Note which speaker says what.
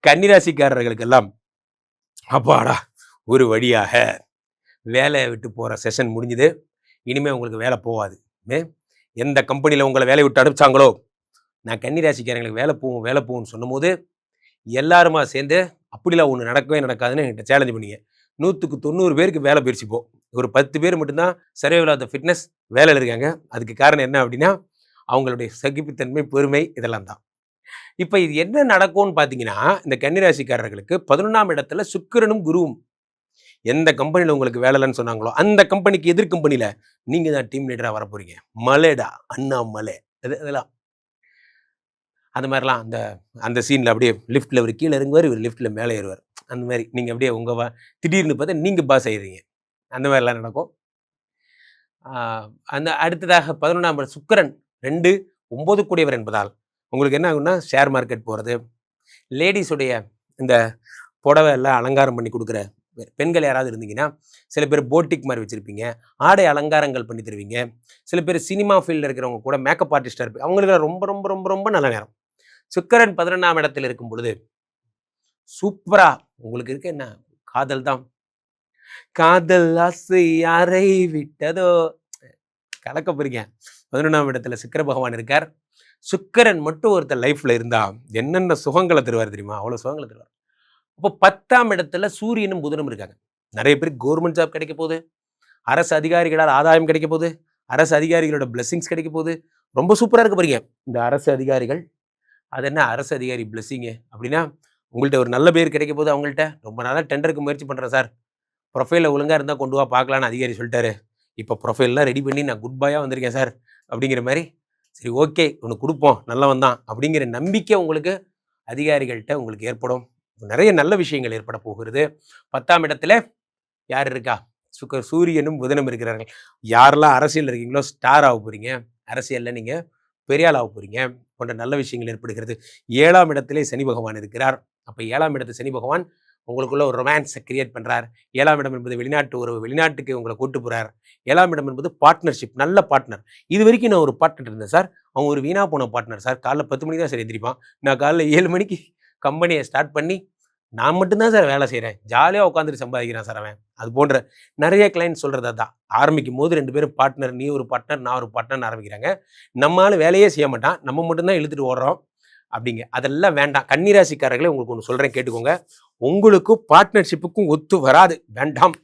Speaker 1: கன்னிராசிக்காரர்களுக்கெல்லாம் அப்பாடா ஒரு வழியாக வேலையை விட்டு போகிற செஷன் முடிஞ்சுது. இனிமேல் உங்களுக்கு வேலை போகாது. எந்த கம்பெனியில் உங்களை வேலையை விட்டு அனுப்பிச்சாங்களோ, நான் கன்னிராசிக்காரங்களுக்கு வேலை போகும்னு சொன்னும்போது எல்லாருமா சேர்ந்து அப்படிலாம் ஒன்று நடக்கவே நடக்காதுன்னு என்கிட்ட சேலஞ்சு பண்ணிங்க. 100க்கு 90 பேருக்கு வேலை போயிடுச்சு. இப்போ ஒரு 10 பேர் மட்டும்தான் சர்வைவல் ஆஃப் த ஃபிட்னஸ் வேலையில் இருக்காங்க. அதுக்கு காரணம் என்ன அப்படின்னா அவங்களுடைய சகிப்புத்தன்மை, பொறுமை இதெல்லாம் தான். இப்போ இது என்ன நடக்கும்னு பார்த்தீங்கன்னா, இந்த கன்னிராசிக்காரர்களுக்கு 11ஆம் இடத்துல சுக்கிரனும் குருவும் எந்த கம்பெனியில் உங்களுக்கு வேலை இல்லைன்னு சொன்னாங்களோ அந்த கம்பெனிக்கு எதிர் கம்பெனியில் நீங்கள் தான் டீம் லீடராக வர போகிறீங்க. மலைடா அண்ணா மலை இதெல்லாம் அந்த மாதிரிலாம் அந்த அந்த சீனில் அப்படியே லிஃப்ட்டில் இவர் கீழே இறங்குவார், இவர் லிஃப்ட்டில் மேலே ஏறுவார். அந்த மாதிரி நீங்கள் அப்படியே திடீர்னு பார்த்தா நீங்கள் பாஸ் ஆயிடுறீங்க. அந்த மாதிரிலாம் நடக்கும். அந்த அடுத்ததாக 11ஆம் சுக்கிரன் 2 9 கூடியவர் என்பதால் உங்களுக்கு என்ன ஆகும்னா ஷேர் மார்க்கெட் போகிறது, லேடிஸுடைய இந்த புடவை எல்லாம் அலங்காரம் பண்ணி கொடுக்குற பெண்கள் யாராவது இருந்தீங்கன்னா சில பேர் போட்டிக் மாதிரி வச்சுருப்பீங்க, ஆடை அலங்காரங்கள் பண்ணி தருவீங்க. சில பேர் சினிமா ஃபீல்டில் இருக்கிறவங்க கூட மேக்கப் ஆர்டிஸ்டாக இருப்பீங்க. அவங்களுக்கு ரொம்ப ரொம்ப ரொம்ப ரொம்ப நல்ல நேரம். சுக்கிரன் 11ஆம் இடத்தில் இருக்கும் பொழுது சூப்பரா உங்களுக்கு இருக்க என்ன காதல் தான். காதல் ஆசை யாரை விட்டதோ கலக்க போறீங்க. 11ஆம் இடத்துல சுக்கிர பகவான் இருக்கார். சுக்கிரன் மட்டும் ஒருத்தர் லைஃப்ல இருந்தா என்னென்ன சுகங்களை தருவார் தெரியுமா? அவ்வளவு சுகங்களை தருவார். அப்போ 10ஆம் இடத்துல சூரியனும் புதனும் இருக்காங்க. நிறைய பேருக்கு கவர்மெண்ட் ஜாப் கிடைக்க போகுது, அரசு அதிகாரிகளால் ஆதாயம் கிடைக்க போகுது, அரசு அதிகாரிகளோட பிளெஸிங்ஸ் கிடைக்க போகுது. ரொம்ப சூப்பரா இருக்க போறீங்க. இந்த அரசு அதிகாரிகள் அது என்ன அரசு அதிகாரி பிளெஸிங்கு அப்படின்னா உங்கள்கிட்ட ஒரு நல்ல பேர் கிடைக்க போது. அவங்கள்ட்ட ரொம்ப நாளாக டெண்டருக்கு முயற்சி பண்ணுறேன் சார், ப்ரொஃபைலில் ஒழுங்காக இருந்தால் கொண்டு வா பார்க்கலான்னு அதிகாரி சொல்லிட்டாரு. இப்போ ப்ரொஃபைல்லாம் ரெடி பண்ணி நான் குட் பாயாக வந்திருக்கேன் சார் அப்படிங்கிற மாதிரி. சரி ஓகே ஒன்று கொடுப்போம் நல்லவன் தான் அப்படிங்கிற நம்பிக்கை உங்களுக்கு அதிகாரிகள்கிட்ட உங்களுக்கு ஏற்படும். நிறைய நல்ல விஷயங்கள் ஏற்பட போகிறது. 10ஆம் இடத்துல யார் இருக்கா? சூரியனும் புதனும் இருக்கிறார்கள். யாரெல்லாம் அரசியல் இருக்கீங்களோ ஸ்டார் ஆக போகிறீங்க, அரசியலில் நீங்கள் பெரிய ஆள் ஆக போகிறீங்க போன்ற நல்ல விஷயங்கள் ஏற்படுகிறது. 7ஆம் இடத்திலே சனி பகவான் இருக்கிறார். அப்போ 7ஆம் இடத்து சனி பகவான் உங்களுக்குள்ள ஒரு ரொமான்ஸை கிரியேட் பண்ணுறார். 7ஆம் இடம் என்பது வெளிநாட்டு உறவு, வெளிநாட்டுக்கு உங்களை கூட்டு போகிறார். 7ஆம் இடம் என்பது பார்ட்னர்ஷிப், நல்ல பார்ட்னர். இது வரைக்கும் நான் ஒரு பார்ட்னர் இருந்தேன் சார், அவன் ஒரு வீணா போன பார்ட்னர் சார். காலைல 10 மணிக்கு தான் சார் எந்திரிப்பான், நான் காலைல 7 மணிக்கு கம்பெனியை ஸ்டார்ட் பண்ணி நான் மட்டும்தான் சார் வேலை செய்கிறேன், ஜாலியாக உட்காந்துட்டு சம்பாதிக்கிறேன் சார் அவன். அது போன்ற நிறைய கிளைண்ட் சொல்கிறது தான். ஆரம்பிக்கும் போது 2 பேரும் பார்ட்னர், நீ ஒரு பார்ட்னர் நான் ஒரு பார்ட்னர்னு ஆரம்பிக்கிறாங்க. நம்மளால வேலையே செய்ய மாட்டான், நம்ம மட்டும்தான் இழுத்துட்டு ஓடுறோம் அப்படிங்க. அதெல்லாம் வேண்டாம். கன்னிராசிக்காரர்களே உங்களுக்கு ஒன்று சொல்கிறேன் கேட்டுக்கோங்க. உங்களுக்கும் பார்ட்னர்ஷிப்புக்கும் ஒத்து வராது, வேண்டாம்.